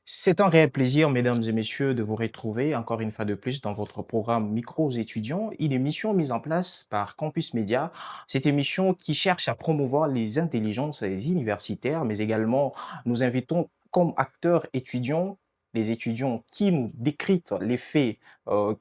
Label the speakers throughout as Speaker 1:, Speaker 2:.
Speaker 1: C'est un réel plaisir, mesdames et messieurs, de vous retrouver encore une fois de plus dans votre programme Micros étudiants, une émission mise en place par Campus Média. Cette émission qui cherche à promouvoir les intelligences universitaires, mais également nous invitons comme acteurs étudiants les étudiants qui nous décryptent les faits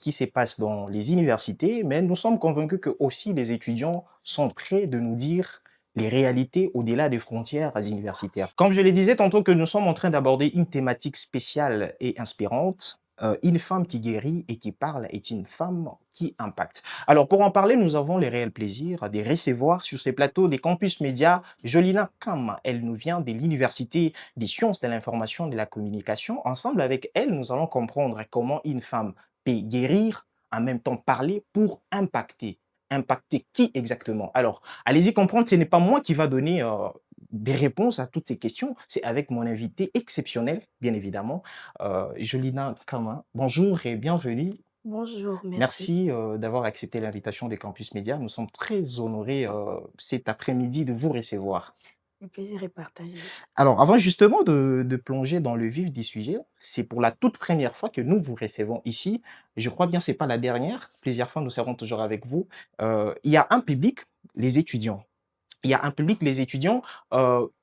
Speaker 1: qui se passent dans les universités, mais nous sommes convaincus que aussi les étudiants sont prêts de nous dire les réalités au-delà des frontières universitaires. Comme je le disais tantôt que nous sommes en train d'aborder une thématique spéciale et inspirante, une femme qui guérit et qui parle est une femme qui impacte. Alors pour en parler, nous avons le réel plaisir de recevoir sur ces plateaux des campus médias Jolina Kam. Elle nous vient de l'Université des sciences de l'information et de la communication. Ensemble avec elle, nous allons comprendre comment une femme peut guérir, en même temps parler pour impacter. Impacter qui exactement? Alors, allez-y comprendre, ce n'est pas moi qui va donner des réponses à toutes ces questions, c'est avec mon invité exceptionnel, bien évidemment, Jolina Kama. Bonjour et bienvenue.
Speaker 2: Bonjour, merci.
Speaker 1: Merci d'avoir accepté l'invitation des Campus Médias. Nous sommes très honorés cet après-midi de vous recevoir.
Speaker 2: Le plaisir est partagé.
Speaker 1: Alors, avant justement de plonger dans le vif du sujet, c'est pour la toute première fois que nous vous recevons ici. Je crois bien que ce n'est pas la dernière. Plusieurs fois, nous serons toujours avec vous. Il y a un public, les étudiants. Il y a un public, les étudiants,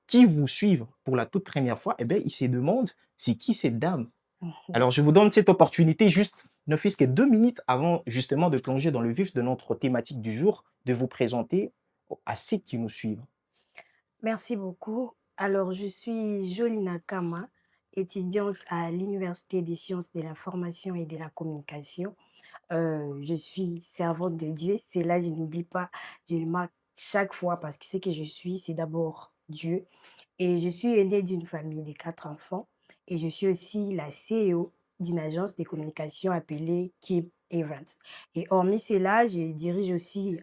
Speaker 1: qui vous suivent pour la toute première fois, eh bien, ils se demandent: «C'est qui cette dame?»
Speaker 2: Mhm.
Speaker 1: Alors je vous donne cette opportunité juste, ne fût-ce que 2 minutes avant justement de plonger dans le vif de notre thématique du jour, de vous présenter à ceux qui nous suivent.
Speaker 2: Merci beaucoup. Alors, je suis Jolina Kama, étudiante à l'Université des sciences de l'information et de la communication. Je suis servante de Dieu. C'est là, je n'oublie pas, je le marque chaque fois parce que ce que je suis, c'est d'abord Dieu. Et je suis aînée d'une famille de 4 enfants et je suis aussi la CEO d'une agence de communication appelée Keep Events. Et hormis cela, je dirige aussi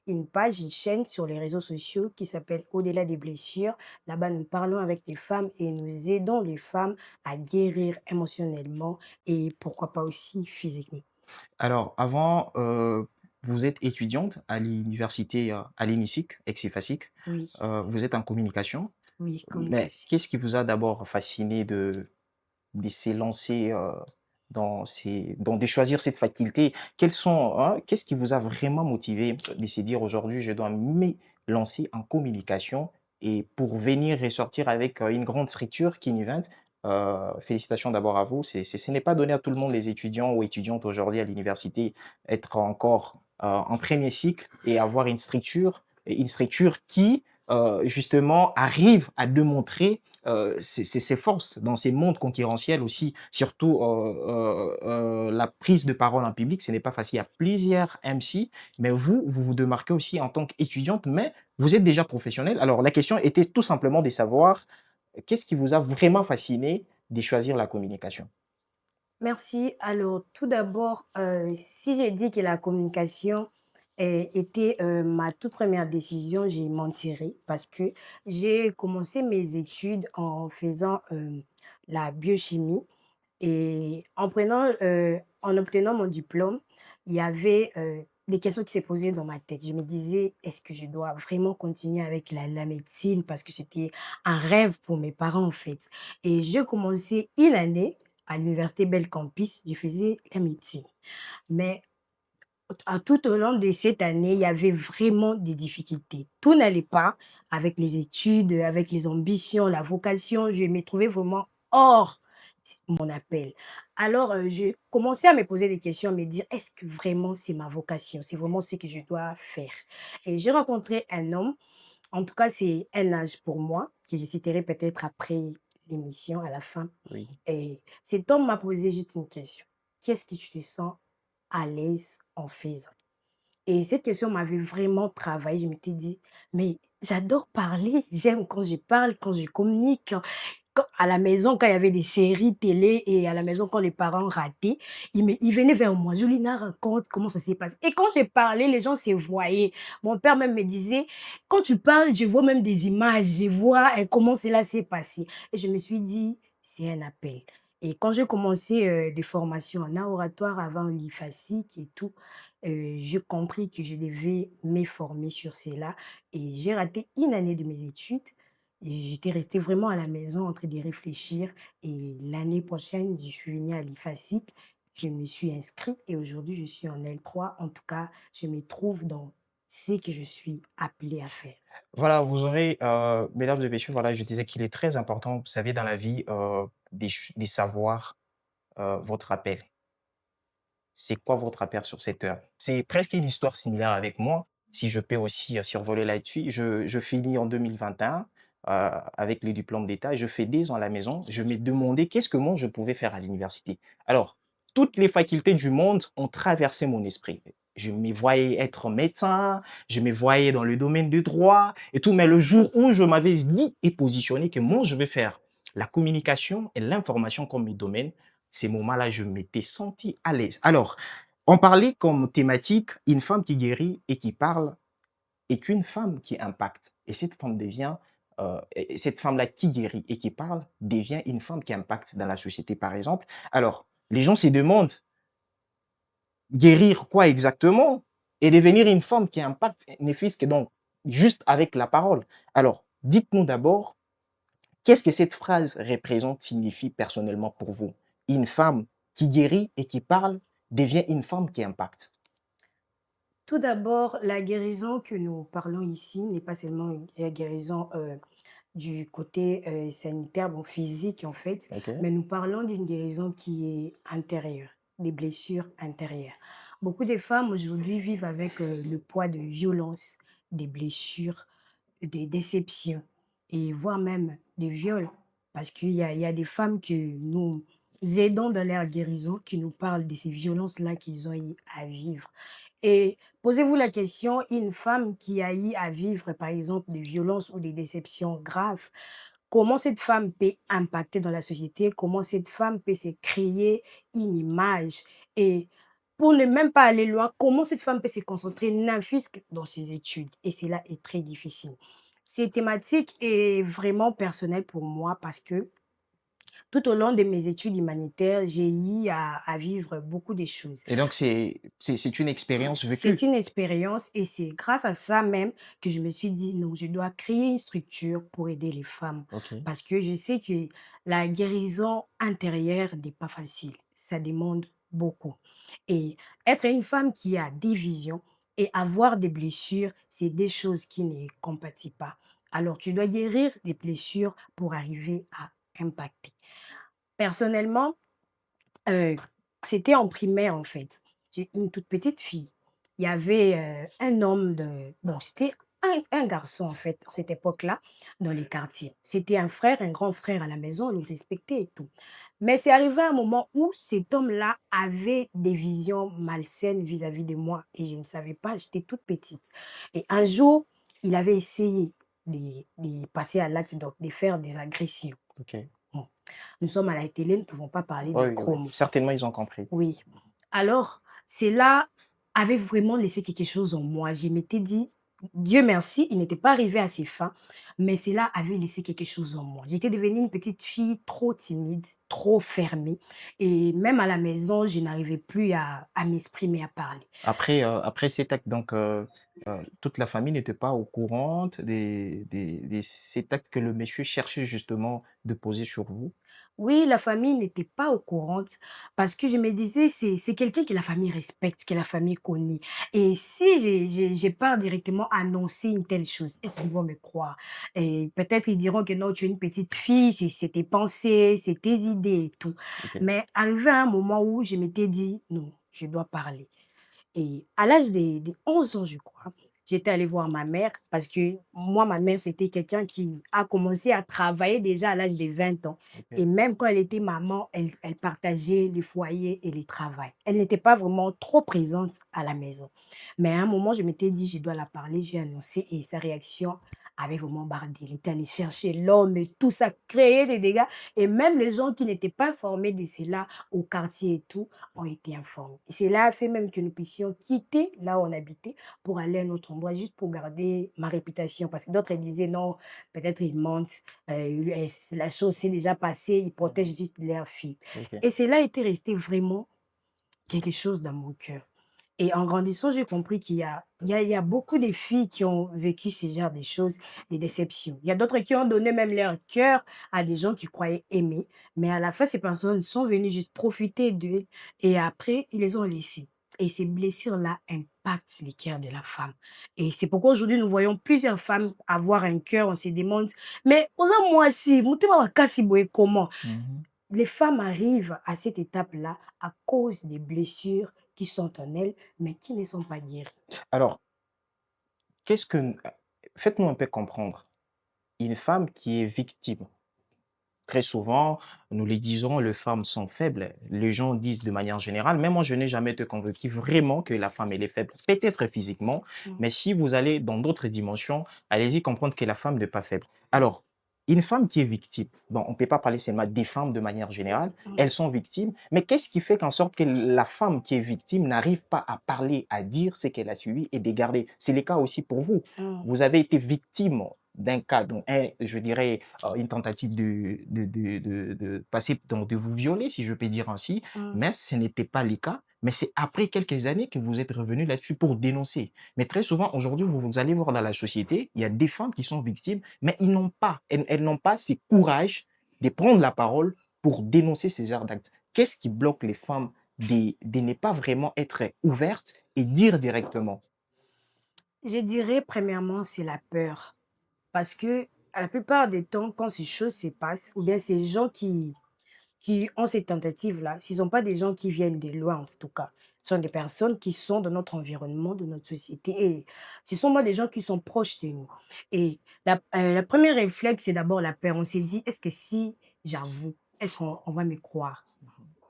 Speaker 2: une page, une chaîne sur les réseaux sociaux qui s'appelle Au-delà des blessures. Là-bas, nous parlons avec les femmes et nous aidons les femmes à guérir émotionnellement et pourquoi pas aussi physiquement.
Speaker 1: Alors avant, vous êtes étudiante à l'université, à l'ENISIC, Aix-et-Fassic,
Speaker 2: Oui,
Speaker 1: vous êtes en communication,
Speaker 2: oui,
Speaker 1: mais
Speaker 2: communication.
Speaker 1: qu'est-ce qui vous a d'abord fasciné de s'élancer, de choisir cette faculté? Quels sont, hein, qu'est-ce qui vous a vraiment motivé de se dire: «Aujourd'hui, je dois lancer en communication» et pour venir ressortir avec, une grande structure Kinevent? Félicitations d'abord à vous. Ce n'est pas donné à tout le monde, les étudiants ou étudiantes aujourd'hui à l'université, être encore, en premier cycle et avoir une structure qui, justement arrive à démontrer ses forces dans ces mondes concurrentiels aussi, surtout la prise de parole en public, ce n'est pas facile. Il y a plusieurs MC, mais vous vous démarquez aussi en tant qu'étudiante, mais vous êtes déjà professionnelle. Alors la question était tout simplement de savoir qu'est-ce qui vous a vraiment fasciné de choisir la communication?
Speaker 2: Merci. Alors, tout d'abord, si j'ai dit que la communication était ma toute première décision, j'ai mentirais parce que j'ai commencé mes études en faisant la biochimie et en obtenant mon diplôme, il y avait des questions qui s'est posées dans ma tête. Je me disais, est-ce que je dois vraiment continuer avec la médecine parce que c'était un rêve pour mes parents en fait. Et j'ai commencé une année à l'université Belcampus, je faisais la médecine. Mais tout au long de cette année, il y avait vraiment des difficultés. Tout n'allait pas avec les études, avec les ambitions, la vocation. Je me trouvais vraiment hors mon appel. Alors, j'ai commencé à me poser des questions, à me dire: «Est-ce que vraiment c'est ma vocation? C'est vraiment ce que je dois faire?» Et j'ai rencontré un homme, en tout cas, c'est un âge pour moi, que je citerai peut-être après l'émission, à la fin.
Speaker 1: Oui.
Speaker 2: Et cet homme m'a posé juste une question: «Qu'est-ce que tu te sens à l'aise en faisant?» Et cette question m'avait vraiment travaillé. Je m'étais dit: «Mais j'adore parler, j'aime quand je parle, quand je communique». Quand à la maison, quand il y avait des séries télé et à la maison, quand les parents rataient, ils venaient vers moi: «Julina, raconte comment ça s'est passé». Et quand j'ai parlé, les gens se voyaient. Mon père même me disait: «Quand tu parles, je vois même des images, je vois, comment cela s'est passé». Et je me suis dit: «C'est un appel». Et quand j'ai commencé, des formations en art oratoire avant l'IFACIC et tout, j'ai compris que je devais me former sur cela et j'ai raté une année de mes études Et j'étais restée vraiment à la maison en train de réfléchir et l'année prochaine, je suis venue à l'IFACIT, je me suis inscrite et aujourd'hui je suis en L3. En tout cas, je me trouve dans ce que je suis appelée à faire.
Speaker 1: Voilà, vous aurez, mesdames et messieurs, voilà, je disais qu'il est très important, vous savez, dans la vie, de savoir, votre appel. C'est quoi votre appel sur cette heure? C'est presque une histoire similaire avec moi, si je peux aussi, survoler là-dessus. Je finis en 2021, avec le diplôme d'État. Je fais 10 ans à la maison. Je me demandais qu'est-ce que moi je pouvais faire à l'université. Alors, toutes les facultés du monde ont traversé mon esprit. Je me voyais être médecin, je me voyais dans le domaine du droit et tout, mais le jour où je m'avais dit et positionné que moi je vais faire la communication et l'information comme mes domaines, ces moments-là, je m'étais senti à l'aise. Alors, on parlait comme thématique une femme qui guérit et qui parle est une femme qui impacte. Et cette femme devient, et cette femme-là qui guérit et qui parle devient une femme qui impacte dans la société, par exemple. Alors, les gens se demandent, guérir quoi exactement? Et devenir une femme qui impacte, ne fût-ce que donc juste avec la parole. Alors, dites-nous d'abord, qu'est-ce que cette phrase représente, signifie personnellement pour vous? Une femme qui guérit et qui parle devient une femme qui impacte.
Speaker 2: Tout d'abord, la guérison que nous parlons ici n'est pas seulement une guérison, du côté, sanitaire, bon physique en fait,
Speaker 1: OK.
Speaker 2: mais nous parlons d'une guérison qui est intérieure, des blessures intérieures. Beaucoup de femmes aujourd'hui vivent avec, le poids de violences, des blessures, des déceptions et voire même des viols. Parce qu'il y a des femmes que nous aidons dans leur guérison, qui nous parlent de ces violences-là qu'ils ont eu à vivre. Et posez-vous la question, une femme qui a eu à vivre, par exemple, des violences ou des déceptions graves, comment cette femme peut impacter dans la société? Comment cette femme peut se créer une image? Et pour ne même pas aller loin, comment cette femme peut se concentrer n'importe que dans ses études? Et cela est très difficile. Cette thématique est vraiment personnelle pour moi parce que tout au long de mes études humanitaires, j'ai eu à vivre beaucoup de choses.
Speaker 1: Et donc c'est une expérience
Speaker 2: C'est
Speaker 1: vécue.
Speaker 2: une expérience et c'est grâce à ça même que je me suis dit: «Non, je dois créer une structure pour aider les femmes».
Speaker 1: OK.
Speaker 2: Parce que je sais que la guérison intérieure n'est pas facile, ça demande beaucoup et être une femme qui a des visions et avoir des blessures, c'est des choses qui ne compatissent pas. Alors tu dois guérir les blessures pour arriver à impacter. Personnellement, Heu, c'était en primaire, en fait. J'ai une toute petite fille. Il y avait, un homme de bon, c'était un garçon, en fait, à cette époque-là, dans les quartiers. C'était un frère, un grand frère à la maison, on le respectait et tout. Mais c'est arrivé un moment où cet homme-là avait des visions malsaines vis-à-vis de moi et je ne savais pas, j'étais toute petite. Et un jour, il avait essayé de passer à l'acte, donc de faire des agressions.
Speaker 1: OK.
Speaker 2: Bon, nous sommes à la télé, nous ne pouvons pas parler de
Speaker 1: Oui, oui, oui.
Speaker 2: gros mots.
Speaker 1: Certainement, ils ont compris.
Speaker 2: Oui. Alors, cela avait vraiment laissé quelque chose en moi. Je m'étais dit: «Dieu merci, il n'était pas arrivé à ses fins, mais cela avait laissé quelque chose en moi». J'étais devenue une petite fille trop timide, trop fermée et même à la maison, je n'arrivais plus à m'exprimer, à parler.
Speaker 1: Après cet acte, donc toute la famille n'était pas au courant des cet acte que le monsieur cherchait justement de poser sur vous?
Speaker 2: Oui, la famille n'était pas au courant parce que je me disais: «C'est quelqu'un que la famille respecte, que la famille connaît et si j'ai pas directement annoncé une telle chose, est-ce qu'ils vont me croire?» Et peut-être ils diront que: «Non, tu es une petite fille, c'est tes pensées, c'est tes idées et tout».
Speaker 1: OK.
Speaker 2: Mais arrivé à un moment où je m'étais dit: «Non, je dois parler». Et à l'âge de 11 ans, je crois, j'étais allée voir ma mère parce que moi, ma mère, c'était quelqu'un qui a commencé à travailler déjà à l'âge de 20 ans. Et
Speaker 1: OK.
Speaker 2: même quand elle était maman, elle partageait les foyers et les travails. Elle n'était pas vraiment trop présente à la maison. Mais à un moment, je m'étais dit, je dois la parler, j'ai annoncé et sa réaction avait vraiment bardé. Il était allé chercher l'homme et tout ça, créer des dégâts. Et même les gens qui n'étaient pas informés de cela au quartier et tout, ont été informés. Et cela a fait même que nous puissions quitter là où on habitait pour aller à un autre endroit, juste pour garder ma réputation. Parce que d'autres ils disaient: «Non, peut-être ils mentent, la chose s'est déjà passée, ils
Speaker 1: Mmh.
Speaker 2: protègent juste leur fille».
Speaker 1: OK.
Speaker 2: Et cela était resté vraiment quelque chose dans mon cœur. Et en grandissant, j'ai compris qu'il y a beaucoup de filles qui ont vécu ce genre de choses, des déceptions. Il y a d'autres qui ont donné même leur cœur à des gens qui croyaient aimer, mais à la fin, ces personnes sont venues juste profiter d'eux et après, ils les ont laissés. Et ces blessures-là impactent le cœur de la femme. Et c'est pourquoi aujourd'hui, nous voyons plusieurs femmes avoir un cœur, on se demande, mais moi si, comment?
Speaker 1: Mmh.
Speaker 2: Les femmes arrivent à cette étape-là à cause des blessures qui sont en elles, mais qui ne sont pas guéries.
Speaker 1: Alors, qu'est-ce que faites-nous un peu comprendre. Une femme qui est victime, très souvent, nous les disons, les femmes sont faibles. Les gens disent de manière générale, mais moi, je n'ai jamais été convaincu vraiment que la femme, elle est faible. Peut-être physiquement,
Speaker 2: Mmh.
Speaker 1: mais si vous allez dans d'autres dimensions, allez-y comprendre que la femme n'est pas faible. Alors, une femme qui est victime, bon, on ne peut pas parler seulement des femmes de manière générale,
Speaker 2: Mmh.
Speaker 1: elles sont victimes, mais qu'est-ce qui fait qu'en sorte que la femme qui est victime n'arrive pas à parler, à dire ce qu'elle a subi et de garder? C'est le cas aussi pour vous.
Speaker 2: Mmh.
Speaker 1: Vous avez été victime d'un cas, donc je dirais, une tentative de passer, donc de vous violer, si je peux dire ainsi,
Speaker 2: Mmh.
Speaker 1: mais ce n'était pas le cas. Mais c'est après quelques années que vous êtes revenu là-dessus pour dénoncer. Mais très souvent, aujourd'hui, vous allez voir dans la société, il y a des femmes qui sont victimes, mais elles n'ont pas ce courage de prendre la parole pour dénoncer ces genres d'actes. Qu'est-ce qui bloque les femmes de ne pas vraiment être ouvertes et dire directement?
Speaker 2: Je dirais premièrement, c'est la peur. Parce que à la plupart des temps, quand ces choses se passent, ou bien ces gens qui ont ces tentatives-là, ce ne sont pas des gens qui viennent de loin en tout cas. Ce sont des personnes qui sont dans notre environnement, de notre société et ce sont moi des gens qui sont proches de nous. Et la 1re réflexe, c'est d'abord la peur. On s'est dit: «Est-ce que si j'avoue, est-ce qu'on va me croire?»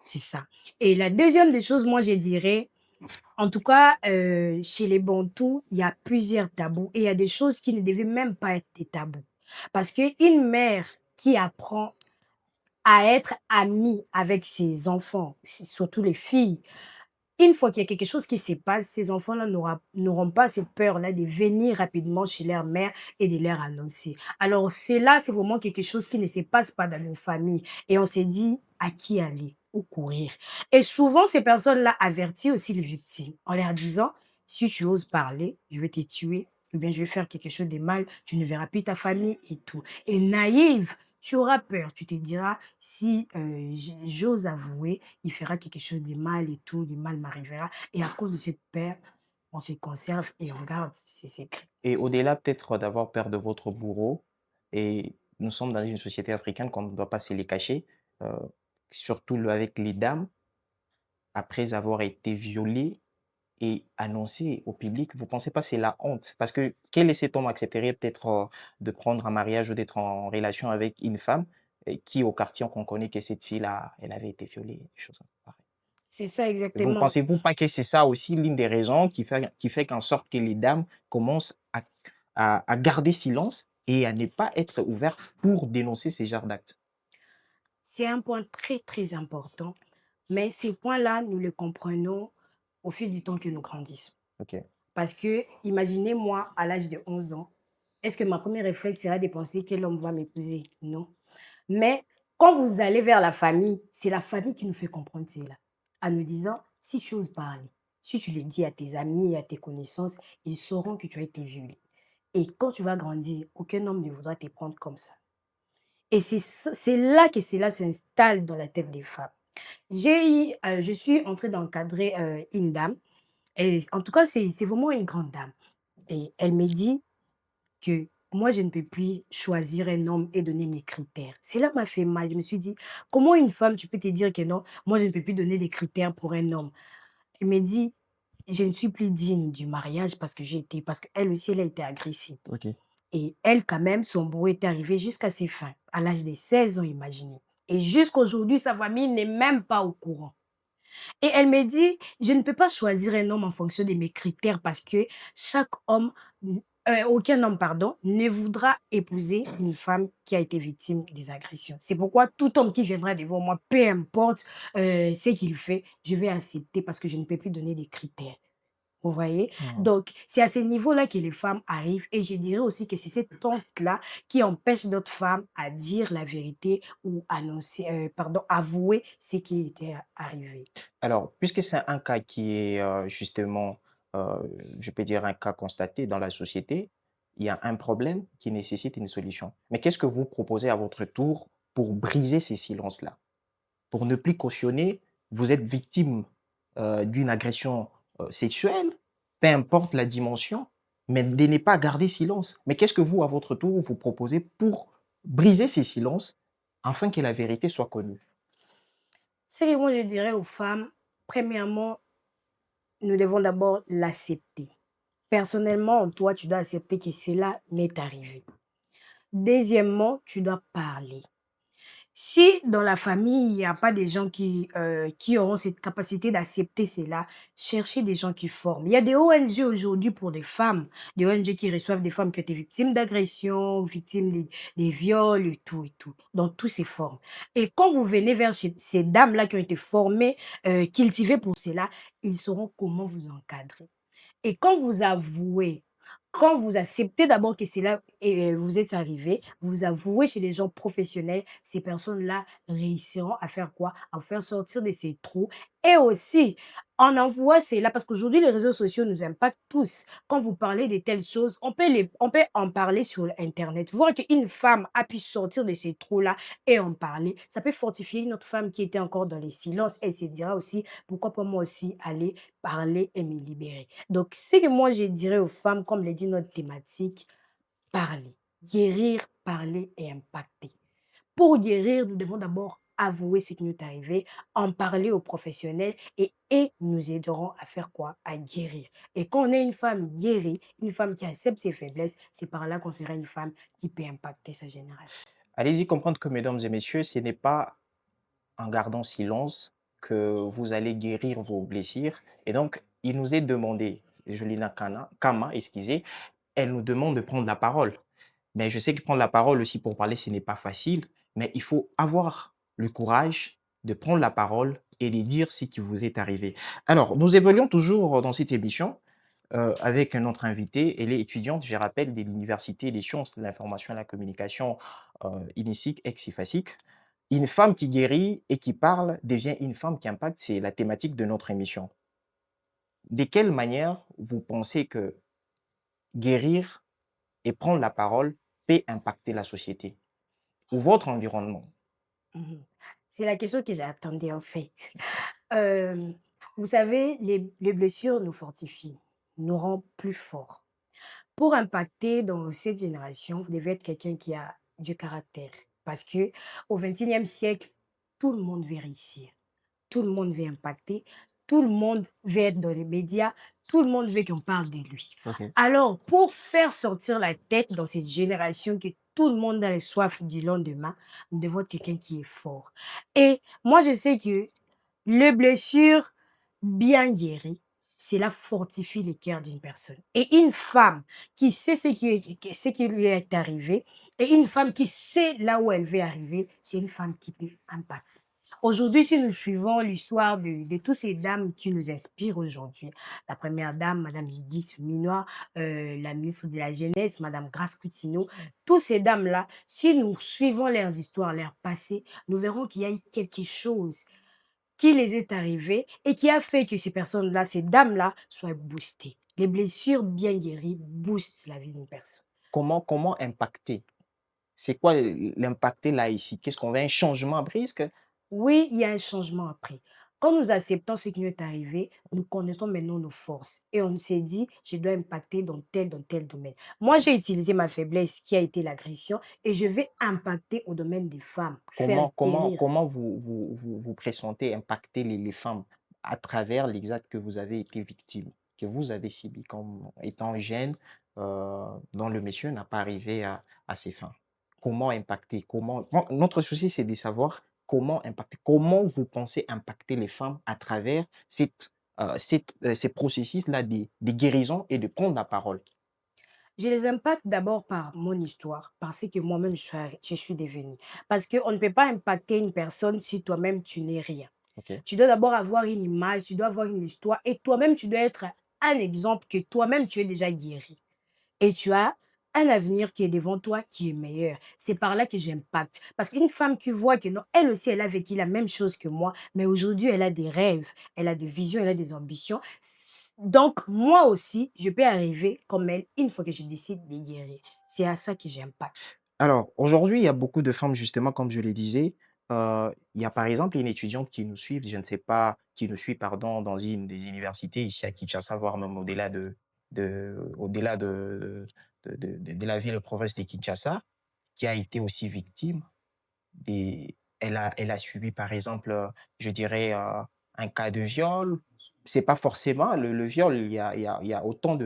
Speaker 2: C'est ça. Et la deuxième des choses, moi je dirais, en tout cas, chez les Bantous, il y a plusieurs tabous et il y a des choses qui ne devaient même pas être des tabous. Parce qu'une mère qui apprend à être amie avec ses enfants, surtout les filles, une fois qu'il y a quelque chose qui se passe, ces enfants-là n'auront pas cette peur-là de venir rapidement chez leur mère et de leur annoncer. Alors c'est là, c'est vraiment quelque chose qui ne se passe pas dans nos familles et on s'est dit à qui aller, où courir. Et souvent, ces personnes-là avertissent aussi les victimes en leur disant: «Si tu oses parler, je vais te tuer ou bien je vais faire quelque chose de mal, tu ne verras plus ta famille et tout». Et naïve, tu auras peur, tu te diras: «Si, j'ose avouer, il fera quelque chose de mal et tout, du mal m'arrivera» et à cause de cette peur, on se conserve et on garde ses secrets.
Speaker 1: Et au-delà peut-être d'avoir peur de votre bourreau, et nous sommes dans une société africaine qu'on ne doit pas se les cacher, heu, surtout avec les dames, après avoir été violées et annoncées au public, vous pensez pas que c'est la honte? Parce que quel est cet homme accepterait peut-être, de prendre un mariage ou d'être en relation avec une femme, qui au quartier qu'on connaît que cette fille-là, elle avait été violée, des choses pareilles.
Speaker 2: C'est ça
Speaker 1: Vous ne
Speaker 2: exactement.
Speaker 1: pensez-vous pas que c'est ça aussi l'une des raisons qui fait qu'en sorte que les dames commencent à garder silence et à ne pas être ouvertes pour dénoncer ces genres d'actes?
Speaker 2: C'est un point très, très important, mais ces points-là, nous les comprenons au fil du temps que nous grandissons.
Speaker 1: OK.
Speaker 2: Parce que, imaginez-moi, à l'âge de 11 ans, est-ce que ma première réflexe sera de penser: «Quel homme va m'épouser?» Non. Mais quand vous allez vers la famille, c'est la famille qui nous fait comprendre cela, en nous disant: «Si tu oses parler, si tu le dis à tes amis et à tes connaissances, ils sauront que tu as été violée et quand tu vas grandir, aucun homme ne voudra te prendre comme ça» et c'est là que cela s'installe dans la tête des femmes. Je suis entrée d'encadrer, une dame et en tout cas, c'est vraiment une grande dame et elle me dit que moi, je ne peux plus choisir un homme et donner mes critères. Cela m'a fait mal. Je me suis dit: «Comment une femme, tu peux te dire que non, moi, je ne peux plus donner les critères pour un homme?» Elle me dit: «Je ne suis plus digne du mariage parce que j'ai été» parce qu'elle aussi, elle a été agressive
Speaker 1: OK.
Speaker 2: et elle, quand même, son bourreau est arrivé jusqu'à ses fins, à l'âge de 16 ans, imaginez et jusqu'aujourd'hui, sa famille n'est même pas au courant. Et elle me dit: «Je ne peux pas choisir un homme en fonction de mes critères parce que chaque homme, aucun homme, pardon, ne voudra épouser une femme qui a été victime des agressions. C'est pourquoi tout homme qui viendra devant moi, peu importe, ce qu'il fait, je vais accepter parce que je ne peux plus donner des critères». Vous voyez?
Speaker 1: Mmh.
Speaker 2: Donc, c'est à ce niveau-là que les femmes arrivent et je dirais aussi que c'est cette honte-là qui empêche d'autres femmes à dire la vérité ou annoncer, pardon, avouer ce qui était arrivé.
Speaker 1: Alors, puisque c'est un cas qui est, justement, je peux dire un cas constaté dans la société, il y a un problème qui nécessite une solution. Mais qu'est-ce que vous proposez à votre tour pour briser ces silences-là? Pour ne plus cautionner, vous êtes victime, d'une agression, sexuelle, peu importe la dimension, mais de ne pas garder silence. Mais qu'est-ce que vous, à votre tour, vous proposez pour briser ces silences afin que la vérité soit connue?
Speaker 2: Ce que moi je dirais aux femmes, premièrement, nous devons d'abord l'accepter. Personnellement, toi, tu dois accepter que cela m'est arrivé. Deuxièmement, tu dois parler. Si dans la famille, il y a pas des gens qui auront cette capacité d'accepter cela, cherchez des gens qui forment. Il y a des ONG aujourd'hui pour les femmes, des ONG qui reçoivent des femmes qui ont été victimes d'agressions, victimes des viols et tout, dans toutes ces formes. Et quand vous venez vers ces dames-là qui ont été formées, cultivées pour cela, ils sauront comment vous encadrer. Et quand vous acceptez d'abord que cela vous est arrivé, vous avouez chez les gens professionnels, ces personnes-là réussiront à faire quoi? À vous faire sortir de ces trous et aussi on envoie cela parce qu'aujourd'hui les réseaux sociaux nous impactent tous. Quand vous parlez de telles choses, on peut en parler sur internet. Voir qu'une femme a pu sortir de ces trous-là et en parler, ça peut fortifier une autre femme qui était encore dans les silences. Elle se dira aussi: «Pourquoi pas moi aussi aller parler et me libérer?» Donc, ce que moi je dirais aux femmes, comme le dit notre thématique, parler. Guérir, parler et impacter. Pour guérir, nous devons d'abord avouer ce qui nous est arrivé, en parler aux professionnels et nous aideront à faire quoi? À guérir. Et quand on est une femme guérie, une femme qui accepte ses faiblesses, c'est par là qu'on sera une femme qui peut impacter sa génération.
Speaker 1: Allez-y comprendre que, mesdames et messieurs, ce n'est pas en gardant silence que vous allez guérir vos blessures. Et donc, il nous est demandé, Jolina Kama, excusez, elle nous demande de prendre la parole. Mais je sais que prendre la parole aussi pour parler, ce n'est pas facile, mais il faut avoir le courage de prendre la parole et de dire ce qui vous est arrivé. Alors, nous évoluons toujours dans cette émission avec un autre invité. Elle est étudiante, je rappelle, de l'Université des sciences de l'information et la communication INISIC, ex-IFASIC. Une femme qui guérit et qui parle devient une femme qui impacte, c'est la thématique de notre émission. De quelle manière vous pensez que guérir et prendre la parole peut impacter la société ou votre environnement?
Speaker 2: Mhm. C'est la question que j'attendais en fait. Euh, vous savez, les blessures nous fortifient, nous rendent plus forts. Pour impacter dans cette génération, vous devez être quelqu'un qui a du caractère. Parce que au 21e siècle, tout le monde veut réussir. Tout le monde veut impacter. Tout le monde veut être dans les médias. Tout le monde veut qu'on parle de lui.
Speaker 1: OK.
Speaker 2: Alors, pour faire sortir la tête dans cette génération que tout le monde a la soif du lendemain, nous devons être quelqu'un qui est fort. Et moi, je sais que les blessures bien guéries, cela fortifie le cœur d'une personne. Et une femme qui sait ce qui lui est arrivé, et une femme qui sait là où elle veut arriver, c'est une femme qui peut impacter. Aujourd'hui, si nous suivons l'histoire de toutes ces dames qui nous inspirent aujourd'hui, la première dame, Madame Judith Minois, la ministre de la Jeunesse, Madame Grace Coutinho, toutes ces dames-là, si nous suivons leurs histoires, leur passé, nous verrons qu'il y a eu quelque chose qui les est arrivé et qui a fait que ces personnes-là, ces dames-là, soient boostées. Les blessures bien guéries boostent la vie d'une personne.
Speaker 1: Comment impacter? C'est quoi l'impacter là, ici? Qu'est-ce qu'on veut? Un changement brusque?
Speaker 2: Oui, il y a un changement après. Quand nous acceptons ce qui nous est arrivé, nous connaissons maintenant nos forces et on s'est dit, je dois impacter dans tel domaine. Moi, j'ai utilisé ma faiblesse qui a été l'agression et je vais impacter au domaine des femmes, faire guérir.
Speaker 1: Comment vous pressentez impacter les femmes à travers l'exact que vous avez été victime, que vous avez subi comme étant jeune, dont le monsieur n'a pas arrivé à ses fins? Comment impacter? Comment notre souci, c'est de savoir comment impacter. Comment vous pensez impacter les femmes à travers ces processus-là de guérison et de prendre la parole?
Speaker 2: Je les impacte d'abord par mon histoire, par ce que moi-même je suis devenue. Parce qu'on ne peut pas impacter une personne si toi-même tu n'es rien.
Speaker 1: OK.
Speaker 2: Tu dois d'abord avoir une image, tu dois avoir une histoire et toi-même tu dois être un exemple que toi-même tu es déjà guéri et tu as un avenir qui est devant toi qui est meilleur. C'est par là que j'impacte. Parce qu'une femme qui voit que non, elle aussi, elle a vécu la même chose que moi, mais aujourd'hui, elle a des rêves, elle a des visions, elle a des ambitions. Donc, moi aussi, je peux arriver comme elle une fois que je décide de guérir. C'est à ça que j'impacte.
Speaker 1: Alors, aujourd'hui, il y a beaucoup de femmes, justement, comme je le disais. Il y a par exemple une étudiante qui nous suit, je ne sais pas, qui nous suit, pardon, dans une des universités ici à Kinshasa, voire même au-delà de la ville province de Kinshasa, qui a été aussi victime des. Elle a subi, par exemple, je dirais, un cas de viol. C'est pas forcément le viol, il y a autant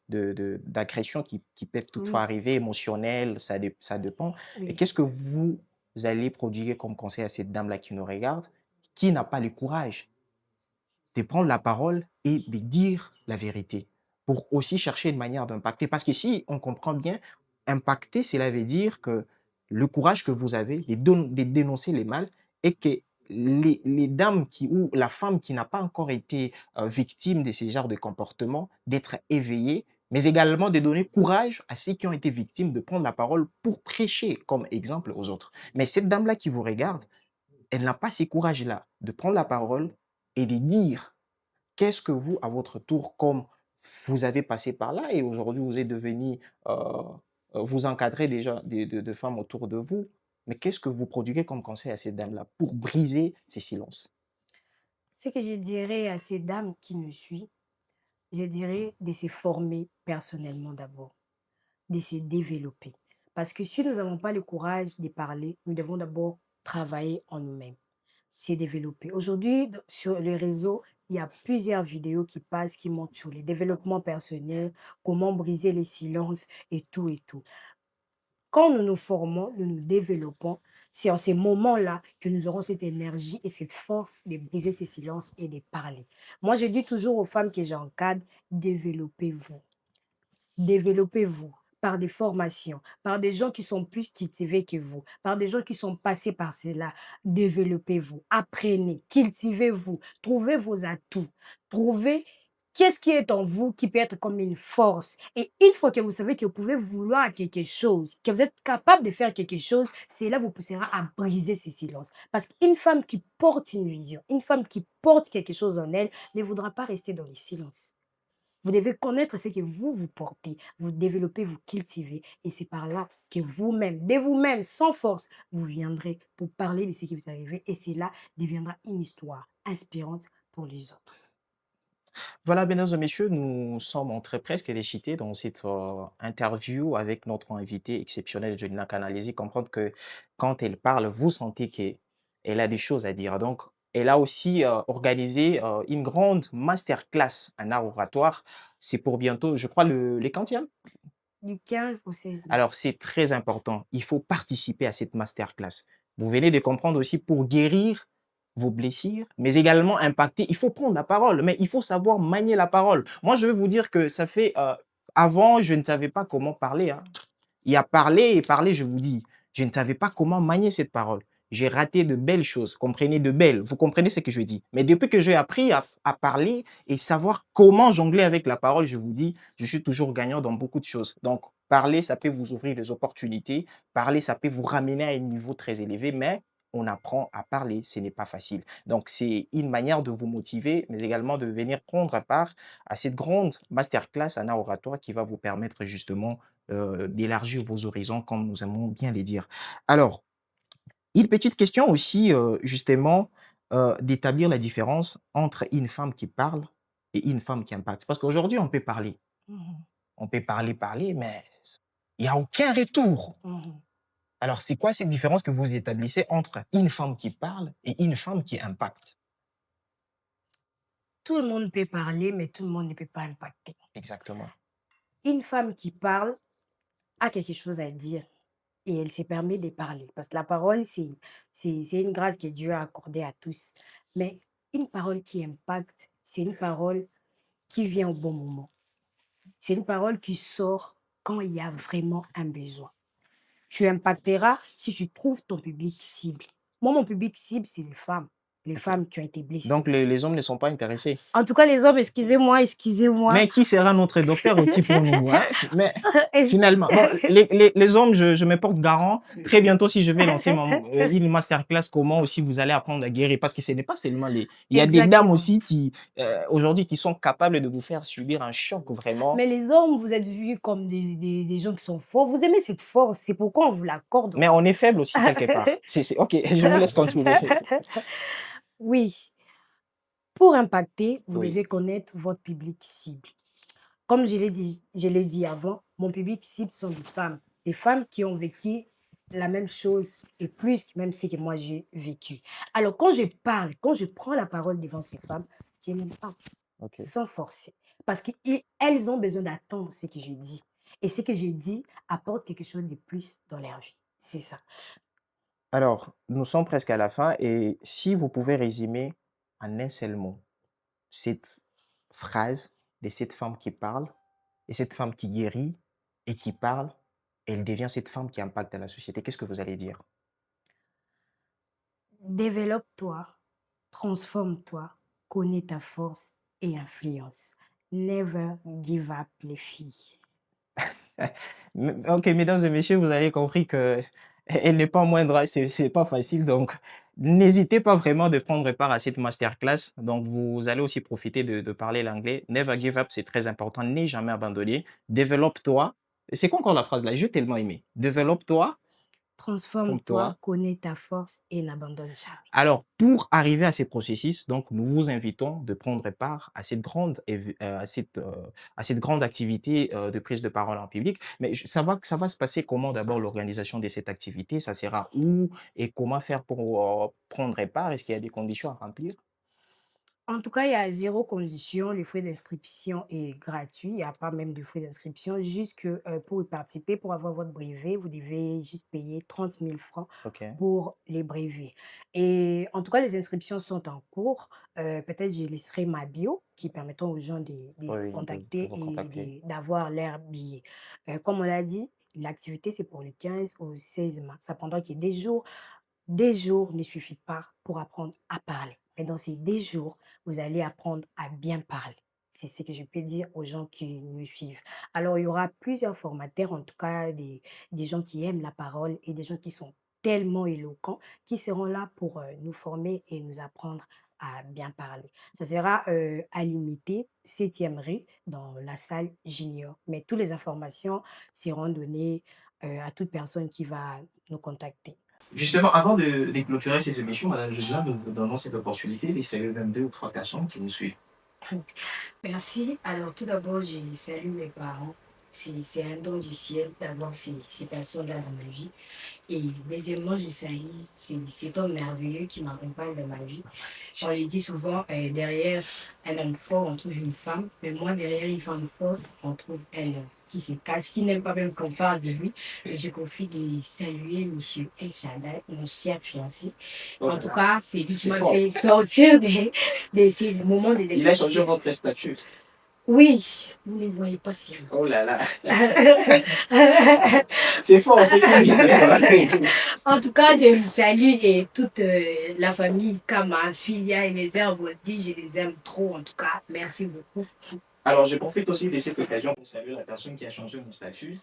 Speaker 1: d'agressions qui peuvent toutefois
Speaker 2: Oui,
Speaker 1: arriver, émotionnelles, ça dépend. Et
Speaker 2: oui.
Speaker 1: qu'est-ce que vous allez prodiguer comme conseil à cette dame-là qui nous regarde, qui n'a pas le courage de prendre la parole et de dire la vérité, pour aussi chercher une manière d'impacter. Parce que si on comprend bien, impacter, cela veut dire que le courage que vous avez de dénoncer les mal et que les dames qui, ou la femme qui n'a pas encore été victime de ces genres de comportements, d'être éveillée, mais également de donner courage à ceux qui ont été victimes de prendre la parole pour prêcher comme exemple aux autres. Mais cette dame-là qui vous regarde, elle n'a pas ces courages-là de prendre la parole et de dire qu'est-ce que vous, à votre tour, comme vous avez passé par là et aujourd'hui vous êtes devenu, vous encadrez déjà de femmes autour de vous, mais qu'est-ce que vous prodiguez comme conseil à ces dames-là pour briser ces silences?
Speaker 2: Ce que je dirais à ces dames qui me suivent, je dirais de se former personnellement d'abord, de se développer. Parce que si nous n'avons pas le courage de parler, nous devons d'abord travailler en nous-mêmes, se développer. Aujourd'hui, sur les réseaux, il y a plusieurs vidéos qui passent, qui montrent sur les développements personnels, comment briser les silences et tout et tout. Quand nous nous formons, nous nous développons, c'est en ces moments-là que nous aurons cette énergie et cette force de briser ces silences et de parler. Moi, je dis toujours aux femmes que j'encadre, développez-vous. Développez-vous par des formations, par des gens qui sont plus cultivés que vous, par des gens qui sont passés par cela. Développez-vous, apprenez, cultivez-vous, trouvez vos atouts, trouvez qu'est-ce qui est en vous qui peut être comme une force. Et une fois que vous savez que vous pouvez vouloir quelque chose, que vous êtes capable de faire quelque chose, c'est là que vous poussera à briser ces silences. Parce qu'une femme qui porte une vision, une femme qui porte quelque chose en elle, ne voudra pas rester dans les silences. Vous devez connaître ce que vous portez, vous développez, vous cultivez et c'est par là que vous-même, de vous-même, sans force, vous viendrez pour parler de ce qui vous est arrivé et cela deviendra une histoire inspirante pour les autres.
Speaker 1: Voilà, mesdames et messieurs, nous sommes entrés presque déchiquetés dans cette interview avec notre invitée exceptionnelle, Jonina Canalisi. Comprendre que quand elle parle, vous sentez qu'elle a des choses à dire. Donc, elle a aussi organisé une grande masterclass en art oratoire. C'est pour bientôt, je crois, les quantièmes.
Speaker 2: Du 15 au 16 mai.
Speaker 1: Alors, c'est très important. Il faut participer à cette masterclass. Vous venez de comprendre aussi pour guérir vos blessures, mais également impacter. Il faut prendre la parole, mais il faut savoir manier la parole. Moi, je vais vous dire que ça fait, avant, je ne savais pas comment parler, hein. Il y a parler et parler, je vous dis. Je ne savais pas comment manier cette parole. J'ai raté de belles choses, comprenez, de belles. Vous comprenez ce que je dis. Mais depuis que j'ai appris à parler et savoir comment jongler avec la parole, je vous dis, je suis toujours gagnant dans beaucoup de choses. Donc, parler, ça peut vous ouvrir des opportunités. Parler, ça peut vous ramener à un niveau très élevé, mais on apprend à parler, ce n'est pas facile. Donc, c'est une manière de vous motiver, mais également de venir prendre part à cette grande masterclass en art oratoire qui va vous permettre justement d'élargir vos horizons, comme nous aimons bien les dire. Alors, une petite question aussi, justement, d'établir la différence entre une femme qui parle et une femme qui impacte. Parce qu'aujourd'hui,
Speaker 2: Mhm,
Speaker 1: on peut parler, parler, mais il n'y a aucun retour.
Speaker 2: mhm.
Speaker 1: Alors, c'est quoi cette différence que vous établissez entre une femme qui parle et une femme qui impacte?
Speaker 2: Tout le monde peut parler, mais tout le monde ne peut pas impacter.
Speaker 1: Exactement.
Speaker 2: Une femme qui parle a quelque chose à dire et elle se permet de parler. Parce que la parole, c'est une grâce que Dieu a accordée à tous. Mais une parole qui impacte, c'est une parole qui vient au bon moment. C'est une parole qui sort quand il y a vraiment un besoin. Tu impacteras si tu trouves ton public cible. Moi, mon public cible, c'est les femmes. les
Speaker 1: OK.
Speaker 2: femmes qui ont été blessées.
Speaker 1: Donc les hommes ne sont pas intéressés.
Speaker 2: En tout cas, les hommes, excusez-moi, excusez-moi.
Speaker 1: Mais qui sera notre docteur aussi pour nous, hein? Mais finalement, bon, les hommes, je me porte garant. Très bientôt, si je vais lancer une masterclass, comment aussi vous allez apprendre à guérir. Parce que ce n'est pas seulement les. Il y a des dames
Speaker 2: Exactement.
Speaker 1: aussi qui, aujourd'hui, qui sont capables de vous faire subir un choc vraiment.
Speaker 2: Mais les hommes, vous êtes vus comme des gens qui sont forts. Vous aimez cette force, c'est pourquoi on vous l'accorde en
Speaker 1: Mais
Speaker 2: tout
Speaker 1: on est faible aussi quelque part. OK, je vous laisse continuer.
Speaker 2: cas. Oui, pour impacter, vous
Speaker 1: Oui.
Speaker 2: devez connaître votre public cible. Comme je l'ai dit avant, mon public cible sont des femmes qui ont vécu la même chose et plus que même ce que moi j'ai vécu. Alors quand je parle, quand je prends la parole devant ces femmes, je les parle
Speaker 1: OK.
Speaker 2: sans forcer parce qu'elles ont besoin d'attendre ce que je dis et ce que je dis apporte quelque chose de plus dans leur vie. C'est ça.
Speaker 1: Alors, nous sommes presque à la fin et si vous pouvez résumer en un seul mot cette phrase de cette femme qui parle et cette femme qui guérit et qui parle, elle devient cette femme qui impacte la société. Qu'est-ce que vous allez dire?
Speaker 2: Développe-toi, transforme-toi, connais ta force et influence. Never give up les filles.
Speaker 1: OK, mesdames et messieurs, vous avez compris que elle n'est pas moindre, hein, c'est pas facile, donc n'hésitez pas vraiment de prendre part à cette masterclass. Donc vous allez aussi profiter de parler l'anglais. Never give up, c'est très important, n'aie jamais abandonné. Développe-toi. C'est quoi encore la phrase là? J'ai tellement aimé. Développe-toi,
Speaker 2: Transforme-toi,
Speaker 1: forme-toi.
Speaker 2: connais ta force et n'abandonne jamais.
Speaker 1: Alors, pour arriver à ces processus, donc, nous vous invitons de prendre part à cette à cette grande activité de prise de parole en public. Mais ça va se passer comment d'abord l'organisation de cette activité? Ça sera où et comment faire pour prendre part? Est-ce qu'il y a des conditions à remplir?
Speaker 2: En tout cas, il y a zéro condition. Le frais d'inscription est gratuit. Il n'y a pas même de frais d'inscription. Juste que pour y participer, pour avoir votre brevet, vous devez juste payer 30 000 francs
Speaker 1: OK.
Speaker 2: pour les brevets. Et en tout cas, les inscriptions sont en cours. Peut-être je laisserai ma bio qui permettront aux gens de
Speaker 1: Oui,
Speaker 2: vous
Speaker 1: oui, de
Speaker 2: contacter
Speaker 1: vous
Speaker 2: et
Speaker 1: contacter.
Speaker 2: d'avoir leur billet. Comme on l'a dit, l'activité, c'est pour le 15 au 16 mars. Ça prendra que des jours. Des jours ne suffit pas pour apprendre à parler. Mais dans ces 10 jours, vous allez apprendre à bien parler. C'est ce que je peux dire aux gens qui me suivent. Alors, il y aura plusieurs formateurs, en tout cas des gens qui aiment la parole et des gens qui sont tellement éloquents, qui seront là pour nous former et nous apprendre à bien parler. Ça sera à l'imité 7e rue dans la salle junior. Mais toutes les informations seront données à toute personne qui va nous contacter.
Speaker 1: Justement, avant de clôturer ces émissions, Madame Julia, nous vous donnons cette opportunité de saluer même 2 ou 3 personnes qui nous suivent.
Speaker 2: Merci. Alors, tout d'abord, je salue mes parents. C'est un don du ciel d'avoir ces personnes-là dans ma vie. Et deuxièmement, je salue cet homme merveilleux qui m'accompagne dans ma vie. On le dit souvent, derrière un homme fort, on trouve une femme. Mais moi, derrière une femme forte, on trouve un homme qui se cache, qui n'aime pas même qu'on parle de lui. Et je confie de saluer Monsieur El Shaddai, mon cher fiancé. En tout cas, c'est lui qui
Speaker 1: C'est
Speaker 2: m'a
Speaker 1: fort.
Speaker 2: fait sortir de ces moments de
Speaker 1: Il a changé
Speaker 2: déception.
Speaker 1: votre statut.
Speaker 2: Oui, vous ne le voyez pas si
Speaker 1: Oh là là.
Speaker 2: vous.
Speaker 1: C'est fort, c'est fini.
Speaker 2: En tout cas, je vous salue et toute la famille Kama, Filia et les Hervodi, je les aime trop. En tout cas, merci beaucoup.
Speaker 1: Alors, je profite aussi de cette occasion pour saluer la personne qui a changé mon statut.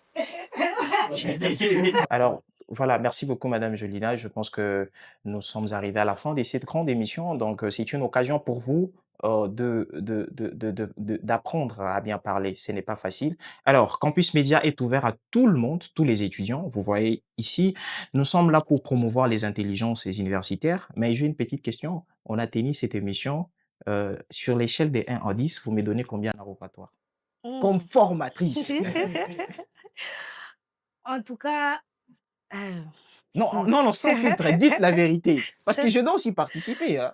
Speaker 1: Alors, voilà, merci beaucoup, Madame Jolina. Je pense que nous sommes arrivés à la fin de cette grande émission. Donc, c'est une occasion pour vous d'apprendre à bien parler. Ce n'est pas facile. Alors, Campus Média est ouvert à tout le monde, tous les étudiants. Vous voyez ici, nous sommes là pour promouvoir les intelligences universitaires. Mais j'ai une petite question. On a tenu cette émission. Sur l'échelle des 1 à 10, vous me donnez combien à rogatoire? Comme
Speaker 2: Mm.
Speaker 1: formatrice.
Speaker 2: En tout cas,
Speaker 1: Non, non, non, sans filtre, dites la vérité. Parce que je dois aussi participer, hein.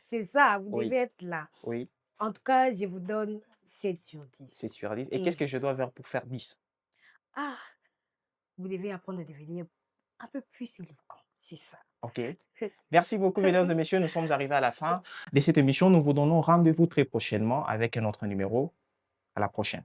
Speaker 2: c'est ça, vous
Speaker 1: Oui,
Speaker 2: devez être là.
Speaker 1: oui,
Speaker 2: En tout cas, je vous donne 7 sur
Speaker 1: c'est
Speaker 2: 10.
Speaker 1: sur 10. Et
Speaker 2: Mm.
Speaker 1: qu'est-ce que je dois faire pour faire 10?
Speaker 2: Ah, vous devez apprendre à devenir un peu plus éloquent, c'est ça.
Speaker 1: OK. Merci beaucoup, mesdames et messieurs. Nous sommes arrivés à la fin de cette émission. Nous vous donnons rendez-vous très prochainement avec un autre numéro. À la prochaine.